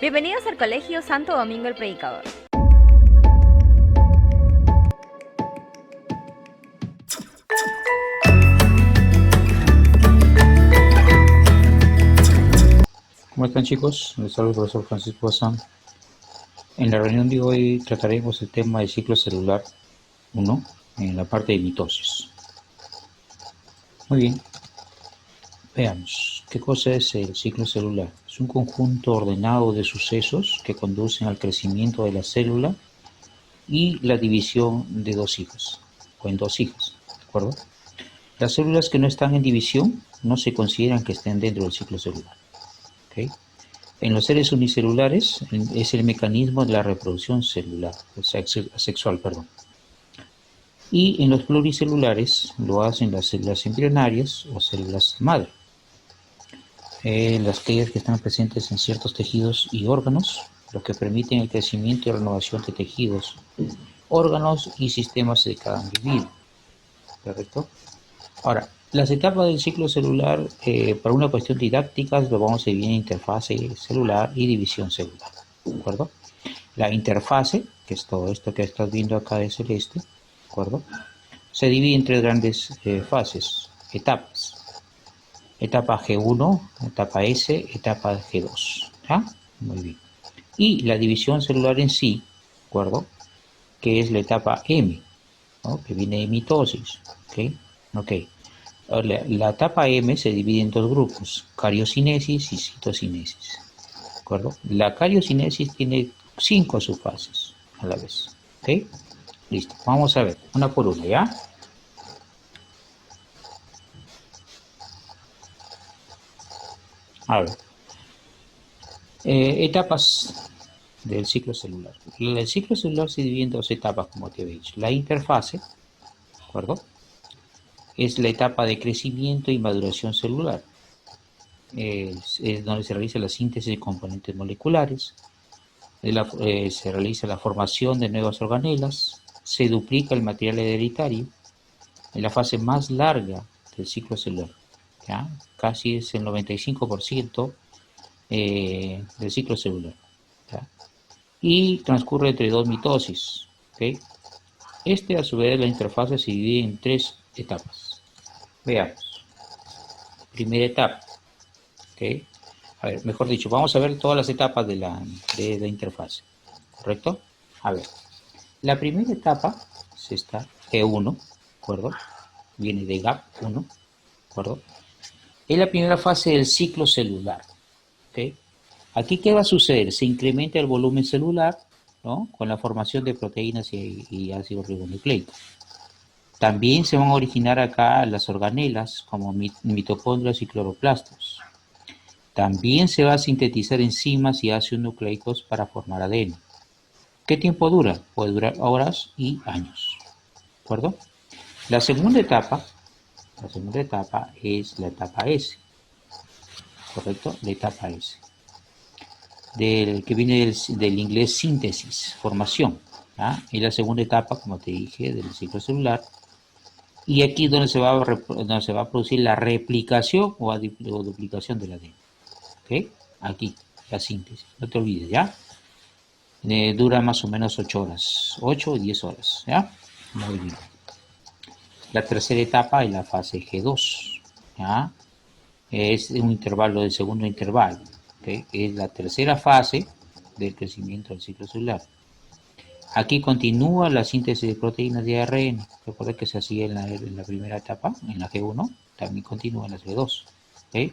Bienvenidos al Colegio Santo Domingo el Predicador. ¿Cómo están, chicos? Les saluda el profesor Francisco Bazán. En la reunión de hoy trataremos el tema del ciclo celular 1 en la parte de mitosis. Muy bien, veamos. ¿Qué cosa es el ciclo celular? Es un conjunto ordenado de sucesos que conducen al crecimiento de la célula y la división de dos hijas, o en dos hijas, ¿de acuerdo? Las células que no están en división no se consideran que estén dentro del ciclo celular, ¿ok? En los seres unicelulares es el mecanismo de la reproducción celular, sexual, perdón. Y en los pluricelulares lo hacen las células embrionarias o células madre. Las que están presentes en ciertos tejidos y órganos, lo que permiten el crecimiento y renovación de tejidos, órganos y sistemas de cada individuo. ¿Correcto? Ahora, las etapas del ciclo celular, para una cuestión didáctica, lo vamos a dividir en interfase celular y división celular. ¿De acuerdo? La interfase, que es todo esto que estás viendo acá de celeste, ¿de acuerdo? Se divide en tres grandes fases, etapas. Etapa G1, etapa S, etapa G2. ¿Ya? Muy bien. Y la división celular en sí, ¿de acuerdo? Que es la etapa M, ¿no? Que viene de mitosis. ¿Ok? Ok. La etapa M se divide en dos grupos, cariocinesis y citocinesis. ¿De acuerdo? La cariocinesis tiene 5 subfases a la vez. ¿Ok? Listo. Vamos a ver, una por una, ¿ya? A ver. Etapas del ciclo celular. El ciclo celular se divide en dos etapas, como te he dicho. La interfase, ¿de acuerdo? Es la etapa de crecimiento y maduración celular. Es donde se realiza la síntesis de componentes moleculares, se realiza la formación de nuevas organelas, se duplica el material hereditario en la fase más larga del ciclo celular. ¿Ya? Casi es el 95% del ciclo celular. ¿Ya? Y transcurre entre dos mitosis. ¿Okay? A su vez, la interfase se divide en tres etapas. Veamos. Primera etapa. ¿Okay? A ver, mejor dicho, vamos a ver todas las etapas de la interfase. ¿Correcto? A ver. La primera etapa es esta, G1, ¿de acuerdo? Viene de GAP1, ¿de acuerdo? Es la primera fase del ciclo celular. ¿Okay? Aquí, ¿qué va a suceder? Se incrementa el volumen celular, ¿no? Con la formación de proteínas y ácidos ribonucleicos. También se van a originar acá las organelas, como mitocondrias y cloroplastos. También se va a sintetizar enzimas y ácidos nucleicos para formar ADN. ¿Qué tiempo dura? Puede durar horas y años. ¿De acuerdo? La segunda etapa es la etapa S, ¿correcto? La etapa S, que viene del inglés síntesis, formación. ¿Ya? Y la segunda etapa, como te dije, del ciclo celular. Y aquí es donde se va a producir la replicación o duplicación del ADN. ¿Ok? Aquí, la síntesis. No te olvides, ¿ya? Dura más o menos 8 horas, 8 o 10 horas, ¿ya? Muy bien. La tercera etapa es la fase G2, ¿ya? Es un intervalo del segundo intervalo, ¿okay? Es la tercera fase del crecimiento del ciclo celular. Aquí continúa la síntesis de proteínas de ARN. Recuerda que se hacía en la primera etapa, en la G1, también continúa en la G2. ¿Okay?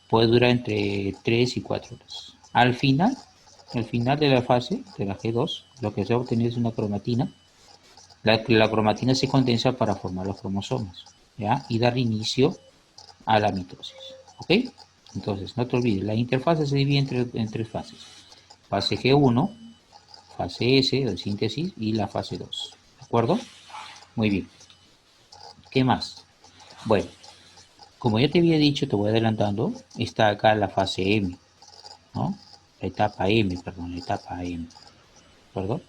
Puede durar entre 3 y 4 horas. Al final de la fase de la G2, lo que se ha obtenido es una cromatina. La cromatina se condensa para formar los cromosomas, ¿ya? Y dar inicio a la mitosis. ¿Ok? Entonces, no te olvides, la interfase se divide en tres fases. Fase G1, fase S de síntesis y la fase 2. ¿De acuerdo? Muy bien. ¿Qué más? Bueno, como ya te había dicho, te voy adelantando, está acá la fase M, ¿no? La etapa M, perdón, la etapa M. ¿De acuerdo?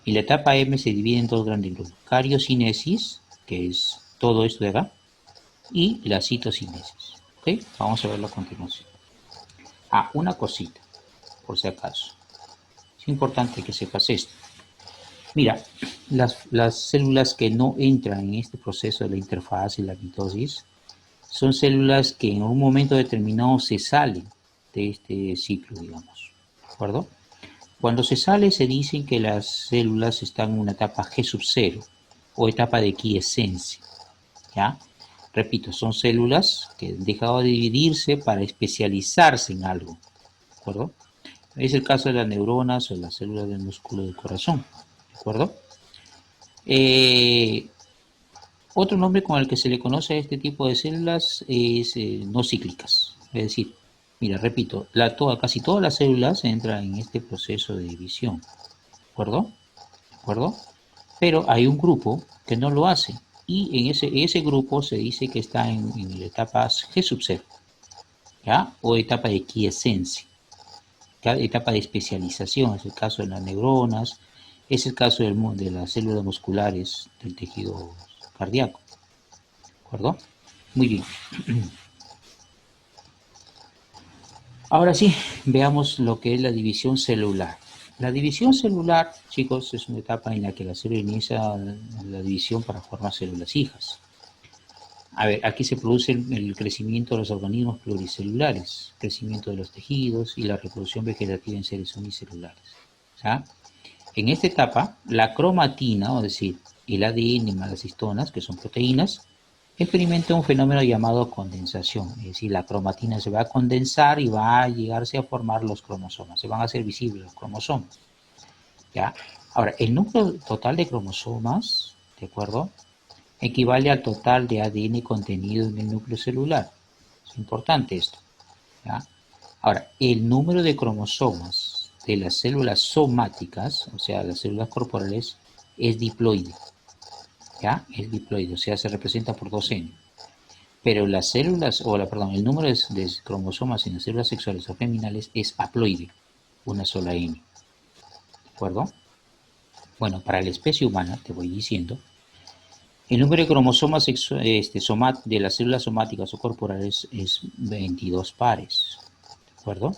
Y la etapa M se divide en dos grandes grupos. Cariocinesis, que es todo esto de acá, y la citocinesis. ¿Ok? Vamos a verlo a continuación. Ah, una cosita. por si acaso. Es importante que sepas esto. Mira, las células que no entran en este proceso de la interfaz y la mitosis son células que en un momento determinado se salen de este ciclo, digamos. ¿De acuerdo? Cuando se sale se dice que las células están en una etapa G sub 0 o etapa de quiescencia. ¿Ya? Repito, son células que han dejado de dividirse para especializarse en algo. ¿De acuerdo? Es el caso de las neuronas o las células del músculo del corazón. ¿De acuerdo? Otro nombre con el que se le conoce a este tipo de células es no cíclicas. Es decir, mira, repito, casi todas las células entran en este proceso de división. ¿De acuerdo? ¿De acuerdo? Pero hay un grupo que no lo hace. Y en ese grupo se dice que está en la etapa G sub 0, ¿ya? O etapa de quiescencia, etapa de especialización. Es el caso de las neuronas, es el caso de las células musculares del tejido cardíaco. ¿De acuerdo? Muy bien. Ahora sí, veamos lo que es la división celular. La división celular, chicos, es una etapa en la que la célula inicia la división para formar células hijas. A ver, aquí se produce el crecimiento de los organismos pluricelulares, crecimiento de los tejidos y la reproducción vegetativa en seres unicelulares. ¿Ya? En esta etapa, la cromatina, es decir, el ADN más las histonas, que son proteínas, experimenta un fenómeno llamado condensación. Es decir, la cromatina se va a condensar y va a llegarse a formar los cromosomas. Se van a hacer visibles los cromosomas. ¿Ya? Ahora, el número total de cromosomas, ¿de acuerdo?, equivale al total de ADN contenido en el núcleo celular. Es importante esto. ¿Ya? Ahora, el número de cromosomas de las células somáticas, o sea, las células corporales, es diploide. ¿Ya? Es diploide, o sea, se representa por 2N. Pero las células, el número de cromosomas en las células sexuales o feminales es haploide, una sola N. ¿De acuerdo? Bueno, para la especie humana, te voy diciendo, el número de cromosomas de las células somáticas o corporales es 22 pares. ¿De acuerdo?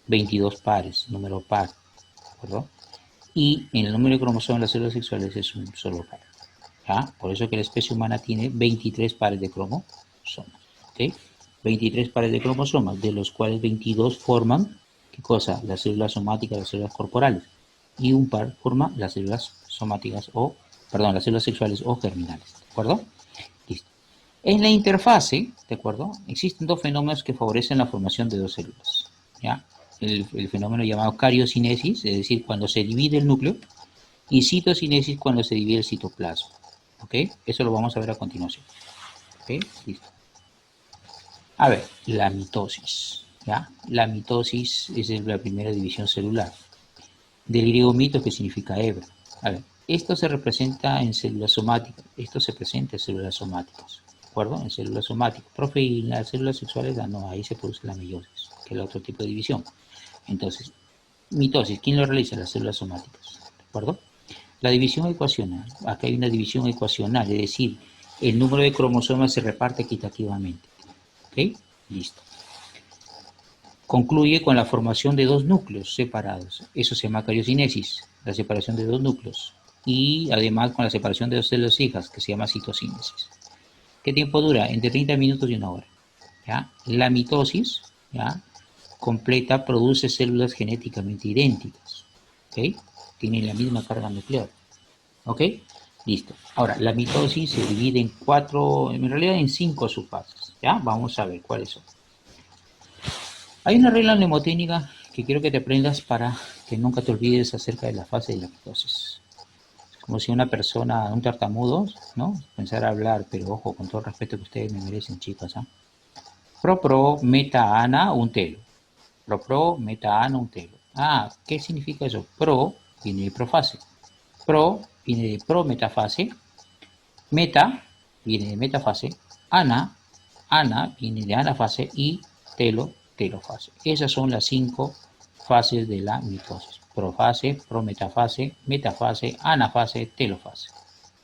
22 pares, número par. ¿De acuerdo? Y en el número de cromosomas de las células sexuales es un solo par. ¿Ya? Por eso que la especie humana tiene 23 pares de cromosomas. ¿Okay? 23 pares de cromosomas, de los cuales 22 forman, ¿qué cosa? Las células somáticas, las células corporales. Y un par forma las células somáticas las células sexuales o germinales. ¿De acuerdo? Listo. En la interfase, ¿de acuerdo?, existen dos fenómenos que favorecen la formación de dos células. ¿Ya? El fenómeno llamado cariocinesis, es decir, cuando se divide el núcleo, y citocinesis, cuando se divide el citoplasma. ¿Ok? Eso lo vamos a ver a continuación. ¿Ok? Listo. A ver, la mitosis. ¿Ya? La mitosis es la primera división celular. Del griego mito, que significa hebra. A ver, esto se representa en células somáticas. Esto se presenta en células somáticas. ¿De acuerdo? En células somáticas. Profe, y en las células sexuales, no, ahí se produce la meiosis, que es el otro tipo de división. Entonces, mitosis, ¿quién lo realiza? Las células somáticas. ¿De acuerdo? La división ecuacional. Acá hay una división ecuacional, es decir, el número de cromosomas se reparte equitativamente. ¿Ok? Listo. Concluye con la formación de dos núcleos separados. Eso se llama cariocinesis, la separación de dos núcleos. Y además con la separación de dos células hijas, que se llama citocinesis. ¿Qué tiempo dura? Entre 30 minutos y 1 hora. ¿Ya? La mitosis, ¿ya?, completa, produce células genéticamente idénticas. ¿Ok? Tienen la misma carga nuclear. ¿Ok? Listo. Ahora, la mitosis se divide en realidad en 5 subfases. ¿Ya? Vamos a ver cuáles son. Hay una regla mnemotécnica que quiero que te aprendas para que nunca te olvides acerca de la fase de la mitosis. Como si una persona, un tartamudo, ¿no?, pensara hablar, pero ojo, con todo el respeto que ustedes me merecen, chicas, ¿ah? Pro, meta, ana, un telo. Pro, meta, ana, un telo. Ah, ¿qué significa eso? Pro viene de profase. Pro viene de prometafase. Meta viene de metafase. Ana viene de anafase. Y telofase. Esas son las 5 fases de la mitosis: profase, prometafase, metafase, anafase, telofase.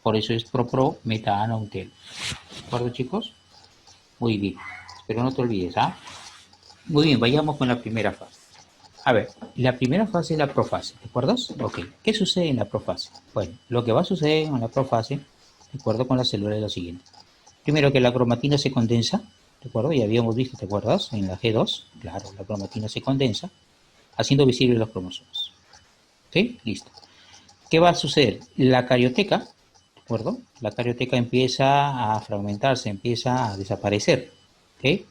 Por eso es pro, meta, ana, un telo. ¿De acuerdo, chicos? Muy bien. Espero no te olvides, ¿ah? Muy bien, vayamos con la primera fase. A ver, la primera fase es la profase, ¿de acuerdo? Ok, ¿qué sucede en la profase? Bueno, lo que va a suceder en la profase, de acuerdo con la célula, es lo siguiente. Primero que la cromatina se condensa, ¿de acuerdo? Ya habíamos visto, ¿te acuerdas? En la G2, claro, la cromatina se condensa, haciendo visibles los cromosomas. ¿Sí? Listo. ¿Qué va a suceder? La carioteca, ¿de acuerdo? La carioteca empieza a fragmentarse, empieza a desaparecer. ¿Ok?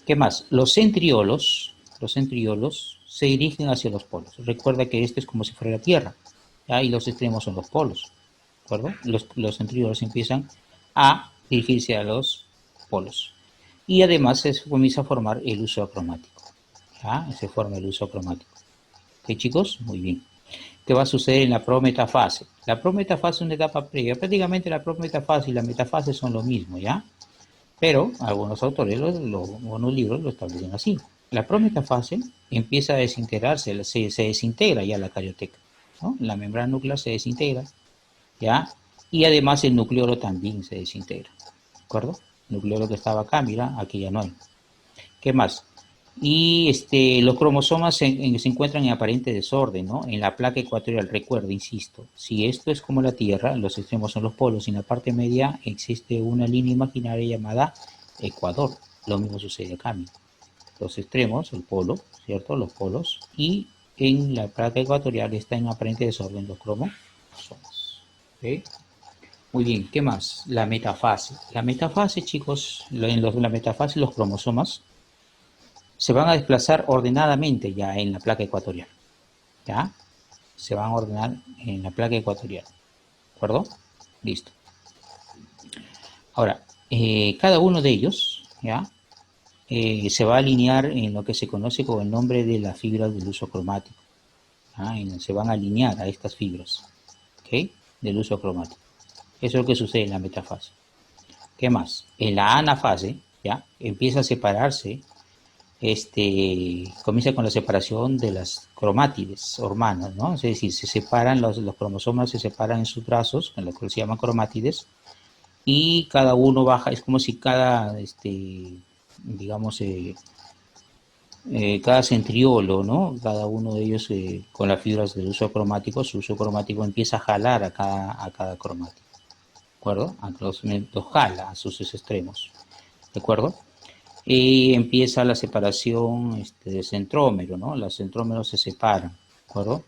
¿Qué más? Los centriolos se dirigen hacia los polos. Recuerda que este es como si fuera la Tierra, ¿ya? Y los extremos son los polos, ¿de acuerdo? Los centriolos empiezan a dirigirse a los polos. Y además se comienza a formar el uso acromático, ¿ya? Se forma el uso acromático. ¿Ok, chicos? Muy bien. ¿Qué va a suceder en la prometafase? La prometafase es una etapa previa. Prácticamente la prometafase y la metafase son lo mismo, ¿ya? Pero algunos autores, algunos libros lo establecen así. La prometafase empieza a desintegrarse, se desintegra ya la carioteca, ¿no? La membrana nuclear se desintegra, ¿ya? Y además el nucleolo también se desintegra, ¿de acuerdo? El nucleolo que estaba acá, mira, aquí ya no hay. ¿Qué más? Y los cromosomas se encuentran en aparente desorden, ¿no? En la placa ecuatorial, recuerda, insisto, si esto es como la Tierra, los extremos son los polos y en la parte media existe una línea imaginaria llamada Ecuador. Lo mismo sucede acá, mira. Los extremos, el polo, ¿cierto? Los polos, y en la placa ecuatorial está en aparente desorden los cromosomas. ¿Ok? Muy bien, ¿qué más? La metafase. La metafase, chicos, la metafase los cromosomas se van a desplazar ordenadamente ya en la placa ecuatorial. ¿Ya? Se van a ordenar en la placa ecuatorial. ¿De acuerdo? Listo. Ahora, cada uno de ellos, ¿ya? Se va a alinear en lo que se conoce con el nombre de las fibras del uso cromático. ¿Ya? Se van a alinear a estas fibras, ¿ok? Del uso cromático. Eso es lo que sucede en la metafase. ¿Qué más? En la anafase, ¿ya? Empieza a separarse, comienza con la separación de las cromátides hermanas, ¿no? Es decir, se separan los cromosomas, se separan en sus brazos, en lo que se llaman cromátides, y cada uno baja, es como si cada, digamos, cada centriolo, ¿no? Cada uno de ellos con las fibras del uso cromático, su uso cromático empieza a jalar a cada cromátido, ¿de acuerdo? Los jala a sus extremos, ¿de acuerdo? Y empieza la separación de centrómero, ¿no? Los centrómeros se separan, ¿de acuerdo?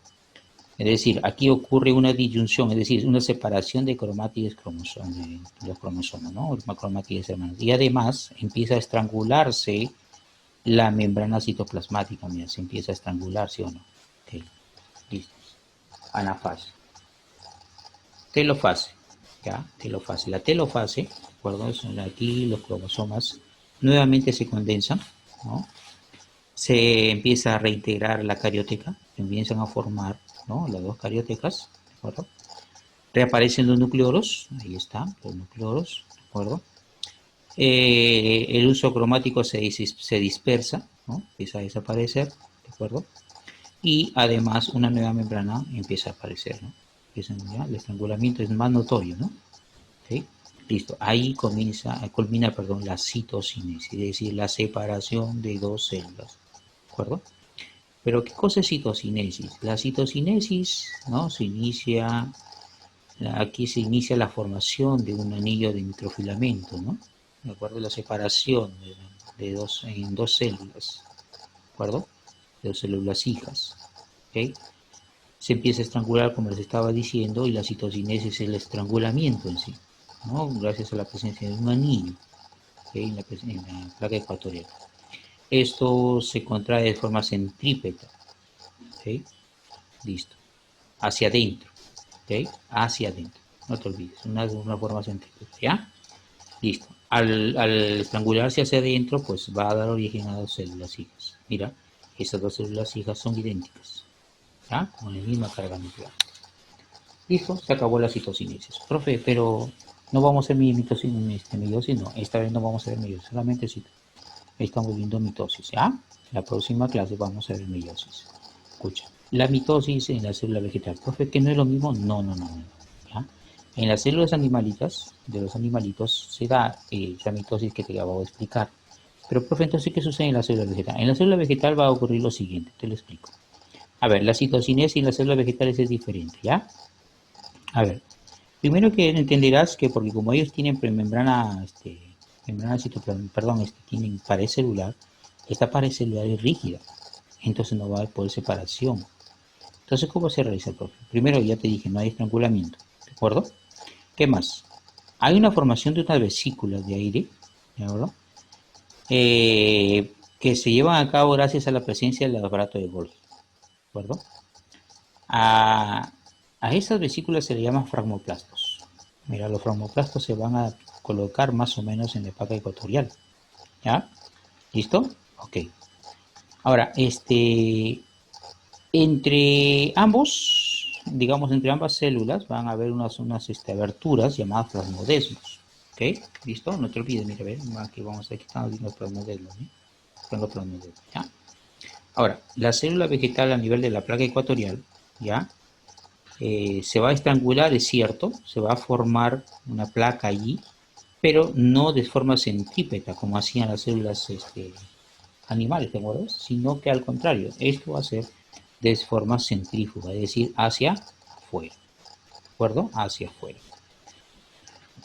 Es decir, aquí ocurre una disyunción, es decir, una separación de cromátides de los cromosomas, ¿no? Cromátides hermanos. Y además empieza a estrangularse la membrana citoplasmática, mira, se empieza a estrangular, ¿sí o no? Ok, listo. Anafase. Telofase, ¿ya? Telofase. La telofase, ¿de acuerdo? Aquí los cromosomas nuevamente se condensan, ¿no? Se empieza a reintegrar la carioteca, se empiezan a formar, ¿no? Las dos cariotecas, ¿de acuerdo? Reaparecen los nucleoros, ahí están los nucleoros, ¿de acuerdo? El uso cromático se dispersa, ¿no? Empieza a desaparecer, ¿de acuerdo? Y además una nueva membrana empieza a aparecer, ¿no? El estrangulamiento es más notorio, ¿no? ¿Sí? Listo, ahí culmina, la citocinesis, es decir, la separación de dos células, ¿de acuerdo? Pero ¿qué cosa es citocinesis? La citocinesis, ¿no? Aquí se inicia la formación de un anillo de microfilamento, ¿no? ¿De acuerdo? La separación en dos células, ¿de acuerdo? De dos células hijas, ¿ok? Se empieza a estrangular, como les estaba diciendo, y la citocinesis es el estrangulamiento en sí, ¿no? Gracias a la presencia de un anillo, ¿okay? En la placa ecuatorial. Esto se contrae de forma centrípeta, ¿okay? Listo. Hacia adentro, ¿okay? Hacia adentro. No te olvides, una forma centrípeta, ¿ya? Listo. Al estrangularse hacia adentro, pues va a dar origen a dos células hijas. Mira, esas dos células hijas son idénticas, ¿ya? Con la misma carga nuclear. Listo, se acabó la citocinesis. Profe, pero no vamos a hacer meiosis, no. Esta vez no vamos a hacer meiosis, solamente estamos viendo mitosis, ¿ya? La próxima clase vamos a ver meiosis. Escucha, la mitosis en la célula vegetal. Profe, ¿que no es lo mismo? No, no, no, no. ¿Ya? En las células animalitas, de los animalitos, se da esa mitosis que te acabo de explicar. Pero, profe, entonces, ¿qué sucede en la célula vegetal? En la célula vegetal va a ocurrir lo siguiente, te lo explico. A ver, la citocinesis en las células vegetales es diferente, ¿ya? A ver, primero que entenderás que porque como ellos tienen membrana, tienen pared celular, esta pared celular es rígida, entonces no va a poder separación. Entonces, ¿cómo se realiza, profe? Primero, ya te dije, no hay estrangulamiento, ¿de acuerdo? ¿Qué más? Hay una formación de unas vesículas de aire, ¿de acuerdo? Que se llevan a cabo gracias a la presencia del aparato de Golgi, ¿de acuerdo? A esas vesículas se le llaman fragmoplastos. Mira, los fragmoplastos se van a colocar más o menos en la placa ecuatorial, ¿ya? ¿Listo? Ok. Ahora, entre entre ambas células van a haber unas aberturas llamadas plasmodesmos. ¿Ok? ¿Listo? No te olvides, mira, ver, aquí estamos viendo plasmodesmos, ¿eh? ¿Ya? Ahora, la célula vegetal a nivel de la placa ecuatorial, ¿ya? Se va a estrangular, es cierto, se va a formar una placa allí, pero no de forma centrípeta, como hacían las células animales, ¿de acuerdo? Sino que al contrario, esto va a ser de forma centrífuga, es decir, hacia afuera, ¿de acuerdo? Hacia afuera.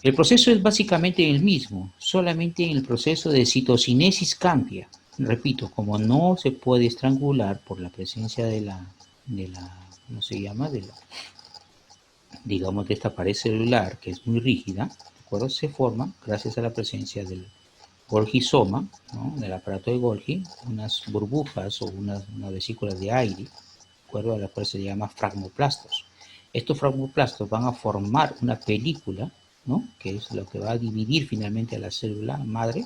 El proceso es básicamente el mismo, solamente en el proceso de citocinesis cambia. Repito, como no se puede estrangular por la presencia de la ¿cómo se llama? Digamos, de esta pared celular, que es muy rígida, ¿de acuerdo? Se forma, gracias a la presencia del Golgisoma, ¿no? Del aparato de Golgi, unas burbujas o unas vesículas de aire, ¿de acuerdo? A las cuales se llama fragmoplastos. Estos fragmoplastos van a formar una película, ¿no? Que es lo que va a dividir finalmente a la célula madre,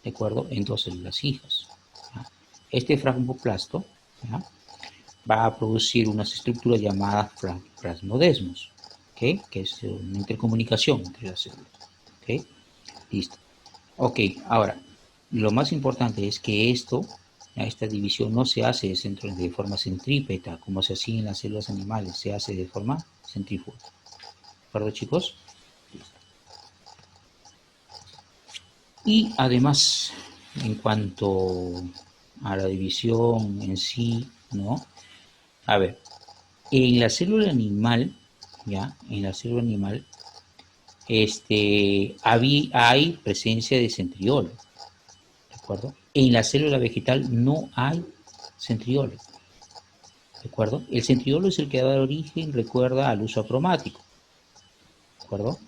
¿de acuerdo? En dos células hijas, ¿ya? Este fragmoplasto, ¿ya? Va a producir unas estructuras llamadas plasmodesmos, ¿okay? Que es una intercomunicación entre las células. ¿Okay? Listo. Ok, ahora, lo más importante es que esta división no se hace de forma centrípeta, como se hacía en las células animales, se hace de forma centrífuga. ¿De acuerdo, chicos? Listo. Y además, en cuanto a la división en sí, ¿no? A ver, en la célula animal, ¿ya? En la célula animal, hay presencia de centriolo, ¿de acuerdo? En la célula vegetal no hay centriolo, ¿de acuerdo? El centriolo es el que da origen, recuerda, al uso acromático, ¿de acuerdo?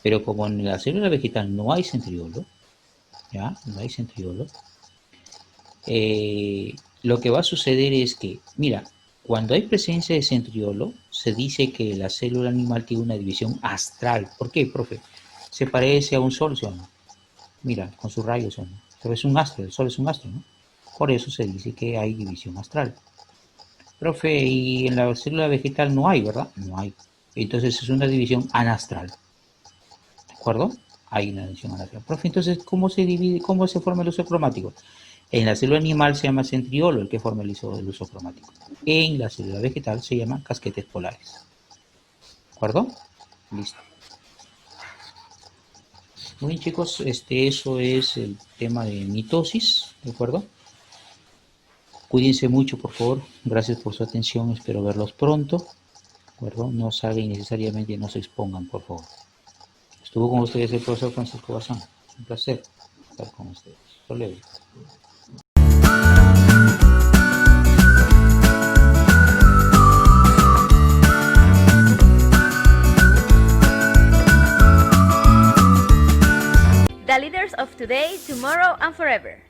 Pero como en la célula vegetal no hay centriolo, ¿ya? No hay centriolo, lo que va a suceder es que, mira, cuando hay presencia de centriolo, se dice que la célula animal tiene una división astral. ¿Por qué, profe? Se parece a un sol, ¿sí o no? Mira, con sus rayos, ¿sí o no? Pero es un astro, el sol es un astro, ¿no? Por eso se dice que hay división astral. Profe, y en la célula vegetal no hay, ¿verdad? No hay. Entonces es una división anastral. ¿De acuerdo? Hay una división anastral. Profe, entonces, ¿cómo se divide, cómo se forma el uso cromático? En la célula animal se llama centriolo el que forma el uso cromático. En la célula vegetal se llaman casquetes polares. ¿De acuerdo? Listo. Muy bien, chicos, eso es el tema de mitosis, ¿de acuerdo? Cuídense mucho, por favor. Gracias por su atención. Espero verlos pronto. ¿De acuerdo? No salgan innecesariamente, no se expongan, por favor. Estuvo con ustedes el profesor Francisco Bazán. Es un placer estar con ustedes. Hasta luego. The leaders of today, tomorrow, and forever.